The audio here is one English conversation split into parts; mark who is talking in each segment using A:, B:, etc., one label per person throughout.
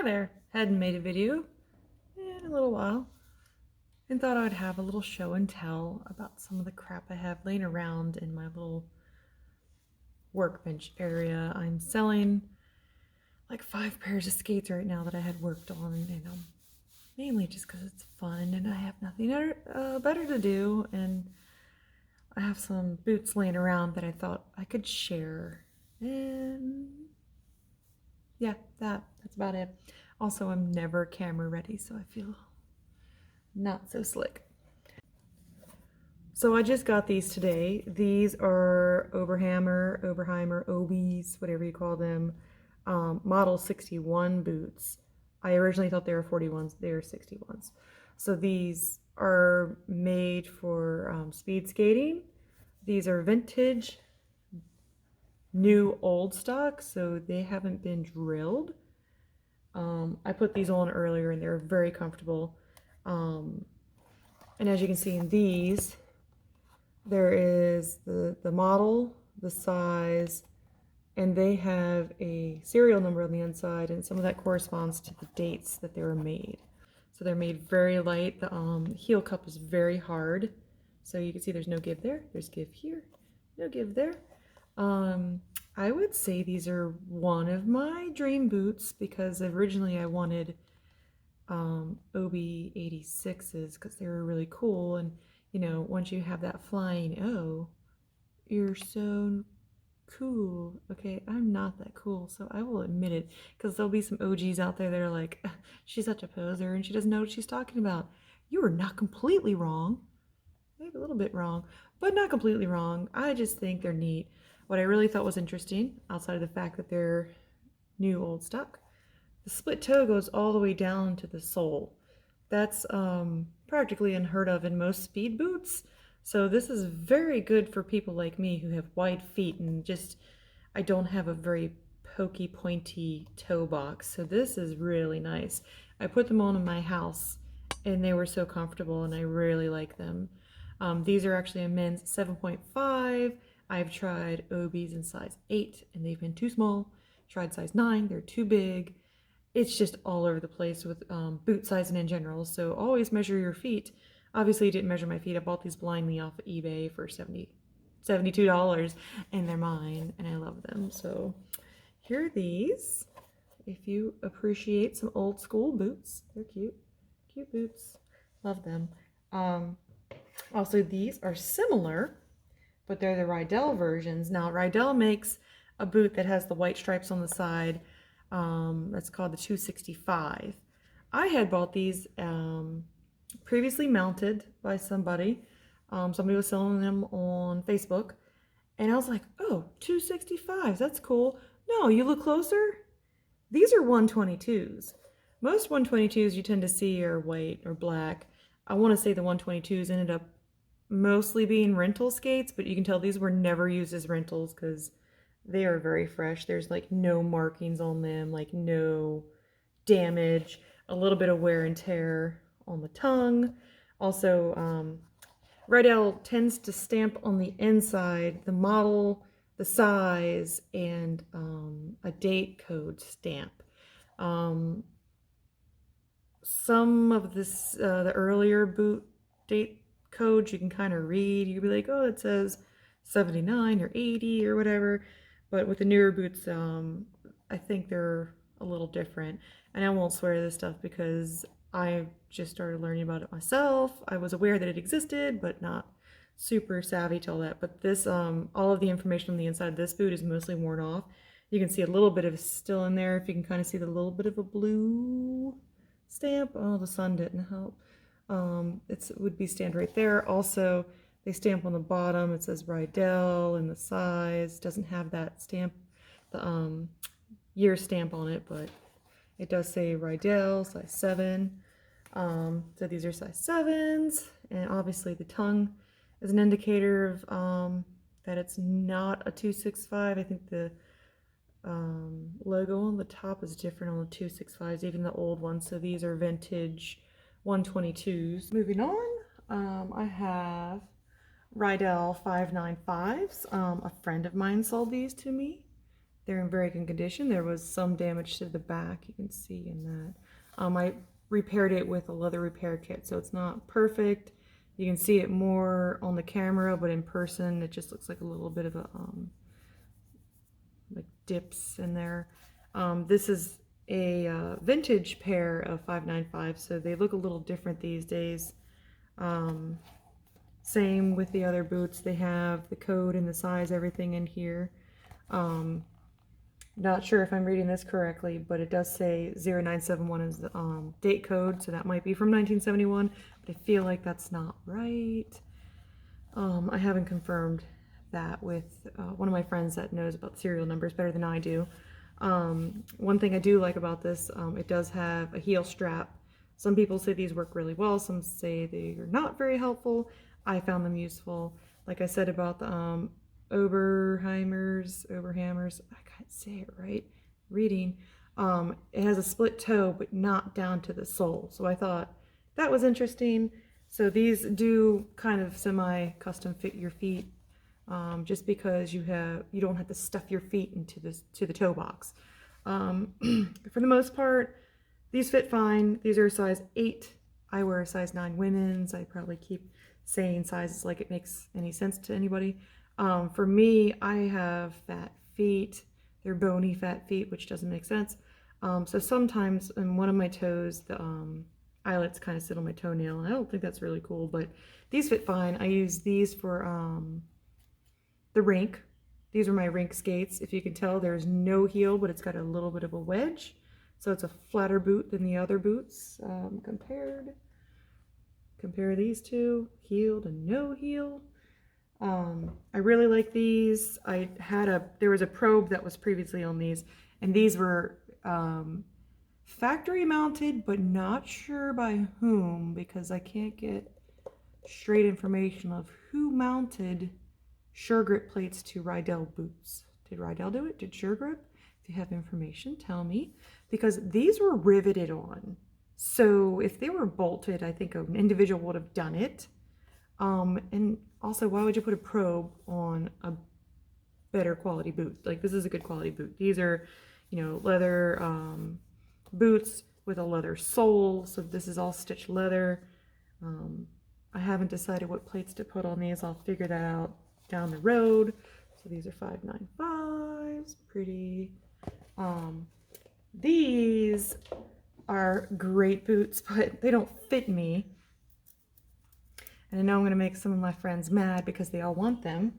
A: Hi there! Hadn't made a video in a little while and thought I would have a little show and tell about some of the crap I have laying around in my little workbench area. I'm selling like 5 pairs of skates right now that I had worked on, mainly just because it's fun and I have nothing better to do, and I have some boots laying around that I thought I could share. And yeah, that's about it. Also, I'm never camera ready, so I feel not so slick. So I just got these today. These are Oberheimer, Obies, whatever you call them, model 61 boots. I originally thought they were 41s, they are 61s. So these are made for speed skating. These are vintage, new old stock, so they haven't been drilled. I put these on earlier and they're very comfortable. And as you can see in these, there is the model, the size, and they have a serial number on the inside, and some of that corresponds to the dates that they were made. So they're made very light. The heel cup is very hard. So you can see there's no give there. There's give here, no give there. I would say these are one of my dream boots because originally I wanted OB 86s because they were really cool, and you know, once you have that flying O, you're so cool. Okay, I'm not that cool, so I will admit it, because there'll be some OGs out there that are like, she's such a poser and she doesn't know what she's talking about. You are not completely wrong. Maybe a little bit wrong, but not completely wrong. I just think they're neat. What I really thought was interesting, outside of the fact that they're new old stock, the split toe goes all the way down to the sole. That's practically unheard of in most speed boots. So this is very good for people like me who have wide feet and just, I don't have a very pokey, pointy toe box. So this is really nice. I put them on in my house and they were so comfortable and I really like them. These are actually a men's 7.5. I've tried OBs in size 8 and they've been too small. Tried size 9, they're too big. It's just all over the place with boot sizing in general, so always measure your feet. Obviously, I didn't measure my feet. I bought these blindly off of eBay for $72, and they're mine, and I love them. So here are these. If you appreciate some old school boots, they're cute. Cute boots. Love them. Also, these are similar, but they're the Rydell versions. Now, Rydell makes a boot that has the white stripes on the side. That's called the 265. I had bought these previously mounted by somebody. Somebody was selling them on Facebook, and I was like, oh, 265s, that's cool. No, you look closer, these are 122s. Most 122s you tend to see are white or black. I want to say the 122s ended up mostly being rental skates, but you can tell these were never used as rentals because they are very fresh. There's like no markings on them, like no damage, a little bit of wear and tear on the tongue. Also, Rydell tends to stamp on the inside the model, the size, and a date code stamp. Some of this, the earlier boot date codes you can kind of read. You'll be like, oh, it says 79 or 80 or whatever. But with the newer boots, I think they're a little different. And I won't swear to this stuff because I just started learning about it myself. I was aware that it existed, but not super savvy to all that. But this, all of the information on the inside of this boot is mostly worn off. You can see a little bit of still in there. If you can kind of see the little bit of a blue stamp. Oh, the sun didn't help. It would be stamped right there. Also, they stamp on the bottom. It says Rydell and the size. Doesn't have that stamp, the year stamp on it, but it does say Rydell, size 7. So these are size 7s, and obviously the tongue is an indicator of that it's not a 265. I think the logo on the top is different on the 265s, even the old ones. So these are vintage 122s. Moving on, I have Rydell 595s. A friend of mine sold these to me. They're in very good condition. There was some damage to the back, you can see in that. I repaired it with a leather repair kit, so it's not perfect. You can see it more on the camera, but in person it just looks like a little bit of a like dips in there. This is a vintage pair of 595, so they look a little different these days. Same with the other boots. They have the code and the size, everything in here. Not sure if I'm reading this correctly, but it does say 0971 is the date code, so that might be from 1971, but I feel like that's not right. I haven't confirmed that with one of my friends that knows about serial numbers better than I do. One thing I do like about this, it does have a heel strap. Some people say these work really well, some say they are not very helpful. I found them useful. Like I said about the Oberhammers, I can't say it right, reading. It has a split toe, but not down to the sole. So I thought that was interesting. So these do kind of semi-custom fit your feet, just because you don't have to stuff your feet into the toe box. For the most part, these fit fine. These are a size 8. I wear a size 9 women's. I probably keep saying sizes like it makes any sense to anybody. For me, I have fat feet. They're bony fat feet, which doesn't make sense. So sometimes in one of my toes, the eyelets kind of sit on my toenail, and I don't think that's really cool, but these fit fine. I use these for the rink. These are my rink skates. If you can tell, there's no heel, but it's got a little bit of a wedge. So it's a flatter boot than the other boots. Compare these two, heeled and no heel. I really like these. There was a probe that was previously on these, and these were factory mounted, but not sure by whom, because I can't get straight information of who mounted Sure Grip plates to Rydell boots. Did Rydell do it? Did Sure Grip? If you have information, tell me, because these were riveted on. So if they were bolted, I think an individual would have done it. And also, why would you put a probe on a better quality boot? Like, this is a good quality boot. These are, leather boots with a leather sole. So this is all stitched leather. I haven't decided what plates to put on these. I'll figure that out down the road. So these are 595s, pretty. These are great boots, but they don't fit me. And I know I'm going to make some of my friends mad because they all want them.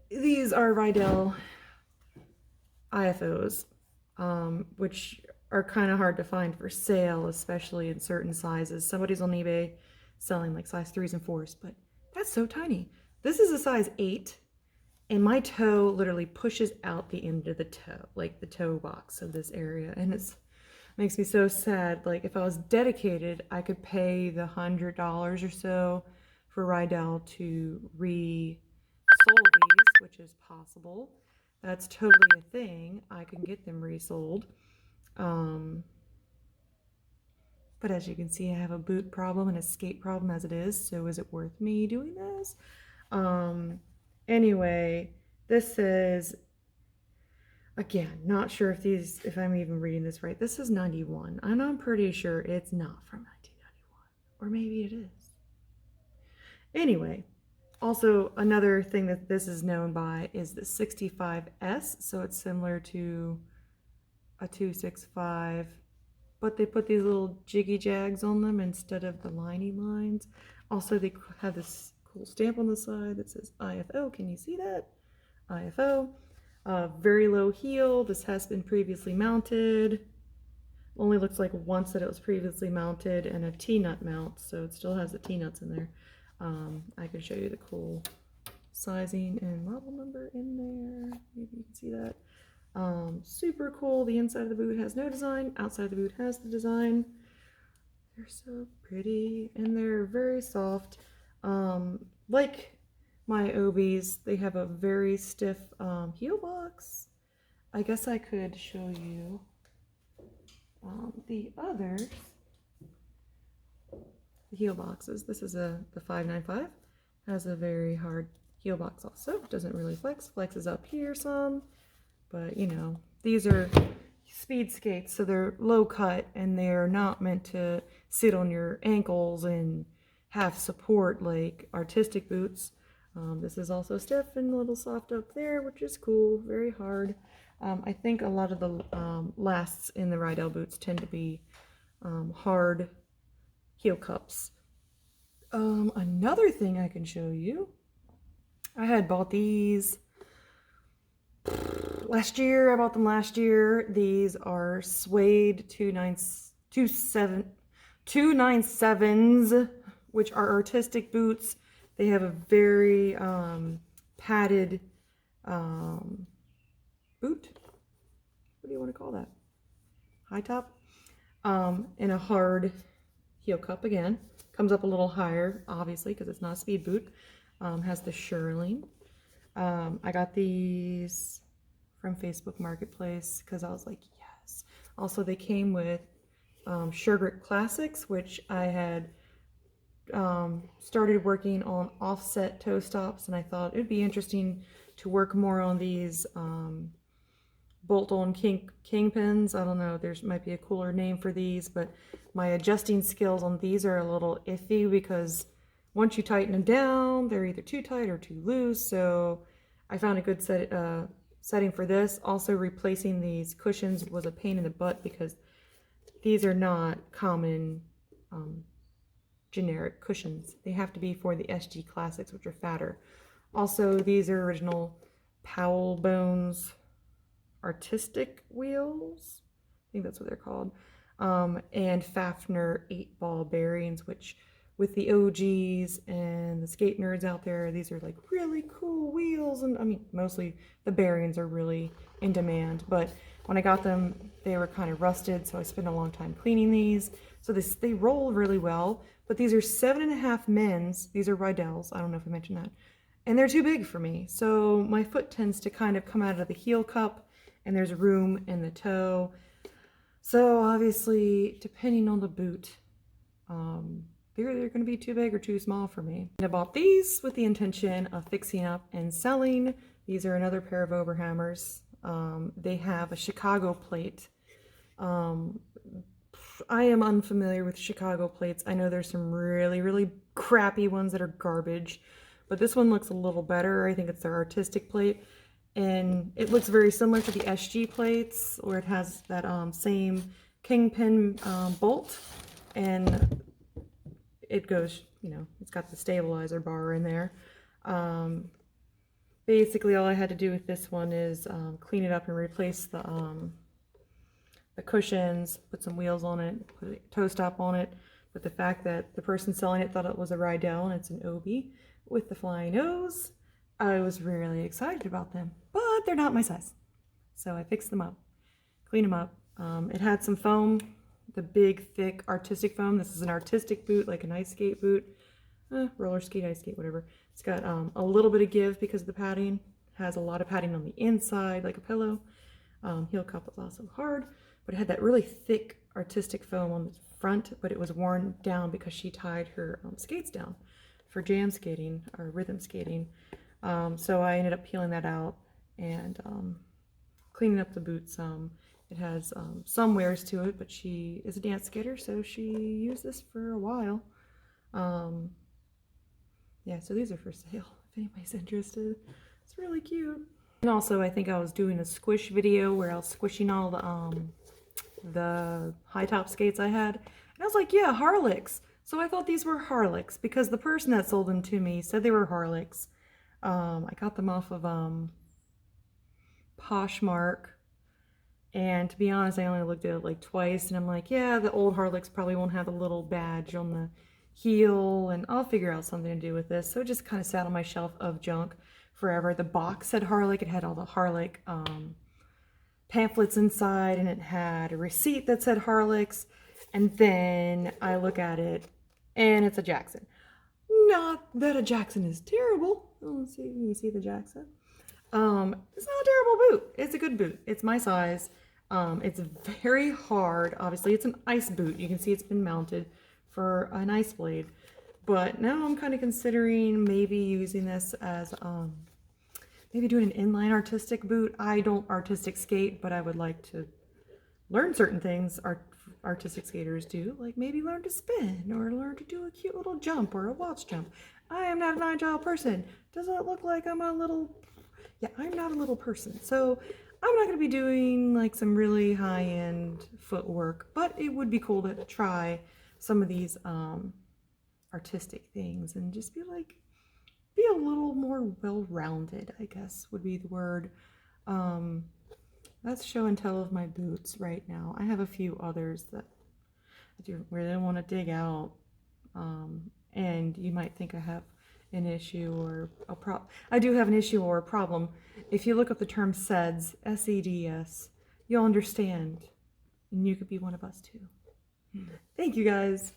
A: These are Rydell IFOs, which are kind of hard to find for sale, especially in certain sizes. Somebody's on eBay selling like size 3s and 4s, but that's so tiny. This is a size 8, and my toe literally pushes out the end of the toe, like the toe box of this area, and it makes me so sad. Like, if I was dedicated, I could pay the $100 or so for Rydell to resole these, which is possible. That's totally a thing. I can get them resold. But as you can see, I have a boot problem and a skate problem as it is, so is it worth me doing this? Anyway, this is, again, not sure if I'm even reading this right. This is 91, and I'm pretty sure it's not from 1991, or maybe it is. Anyway, also another thing that this is known by is the 65S, so it's similar to a 265, but they put these little jiggy jags on them instead of the liney lines. Also, they have this cool stamp on the side that says IFO. Can you see that? IFO. Very low heel. This has been previously mounted. Only looks like once that it was previously mounted, and a T-nut mount, so it still has the T-nuts in there. I can show you the cool sizing and model number in there. Maybe you can see that. Super cool. The inside of the boot has no design. Outside the boot has the design. They're so pretty, and they're very soft. Like my Obies, they have a very stiff heel box. I guess I could show you the others. The heel boxes. This is the 595. Has a very hard heel box also doesn't really flex. Flexes up here some, but you know, these are speed skates, so they're low cut and they're not meant to sit on your ankles and have support like artistic boots. This is also stiff and a little soft up there, which is cool, very hard. I think a lot of the lasts in the Rydell boots tend to be hard heel cups. Another thing I can show you, I had bought these last year. I bought them last year. These are suede 297s, which are artistic boots. They have a very padded boot. What do you want to call that? High top. And a hard heel cup again. Comes up a little higher, obviously, because it's not a speed boot. Has the shirling. I got these from Facebook Marketplace because I was like, yes. Also, they came with Sugar Classics, which I had started working on offset toe stops, and I thought it'd be interesting to work more on these bolt-on kingpins. I don't know, there's might be a cooler name for these, but my adjusting skills on these are a little iffy because once you tighten them down, they're either too tight or too loose. So I found a good setting for this. Also, replacing these cushions was a pain in the butt because these are not common generic cushions. They have to be for the SG Classics, which are fatter. Also, these are original Powell Bones artistic wheels. I think that's what they're called. And Fafner 8-ball bearings, which with the OGs and the skate nerds out there, these are like really cool wheels. And I mean, mostly the bearings are really in demand, but when I got them, they were kind of rusted, so I spent a long time cleaning these. So they roll really well, but these are 7.5 mins. These are Rydells. I don't know if I mentioned that. And they're too big for me. So my foot tends to kind of come out of the heel cup, and there's room in the toe. So obviously, depending on the boot, they're going to be too big or too small for me. And I bought these with the intention of fixing up and selling. These are another pair of Overhammers. They have a Chicago plate. I am unfamiliar with Chicago plates. I know there's some really, really crappy ones that are garbage, but this one looks a little better. I think it's their artistic plate. And it looks very similar to the SG plates, where it has that same kingpin bolt, and it goes, you know, it's got the stabilizer bar in there. Basically, all I had to do with this one is clean it up and replace the cushions, put some wheels on it, put a toe stop on it. But the fact that the person selling it thought it was a Rydell and it's an Obi with the flying nose, I was really excited about them, but they're not my size. So I fixed them up, cleaned them up. It had some foam, the big, thick, artistic foam. This is an artistic boot, like an ice skate boot, roller skate, ice skate, whatever. It's got a little bit of give because of the padding. Has a lot of padding on the inside, like a pillow. Heel cup was also hard, but it had that really thick artistic foam on the front, but it was worn down because she tied her skates down for jam skating or rhythm skating. So I ended up peeling that out and cleaning up the boot some. It has some wears to it, but she is a dance skater, so she used this for a while. Yeah, so these are for sale if anybody's interested. It's really cute. And also, I think I was doing a squish video where I was squishing all the high top skates I had. And I was like, yeah, Harlicks. So I thought these were Harlicks because the person that sold them to me said they were Harlicks. I got them off of Poshmark, and to be honest, I only looked at it like twice, and I'm like, yeah, the old Harlicks probably won't have a little badge on the heel, and I'll figure out something to do with this. So it just kind of sat on my shelf of junk forever. The box said Harlick. It had all the Harlick pamphlets inside, and it had a receipt that said Harlicks, and then I look at it, and it's a Jackson. Not that a Jackson is terrible. Let's see, you see the Jackson. It's not a terrible boot. It's a good boot. It's my size. It's very hard. Obviously, it's an ice boot. You can see it's been mounted for an ice blade. But now I'm kind of considering maybe using this as maybe doing an inline artistic boot. I don't artistic skate, but I would like to learn certain things artistic skaters do, like maybe learn to spin or learn to do a cute little jump or a waltz jump. I am not an agile person. Does it look like I'm a little... Yeah, I'm not a little person. So I'm not going to be doing like some really high-end footwork, but it would be cool to try some of these artistic things and just be like, be a little more well-rounded, I guess would be the word. That's show and tell of my boots right now. I have a few others that I do really want to dig out. And you might think I have an issue or a problem. I do have an issue or a problem. If you look up the term SEDS, S-E-D-S, you'll understand. And you could be one of us too. Thank you guys.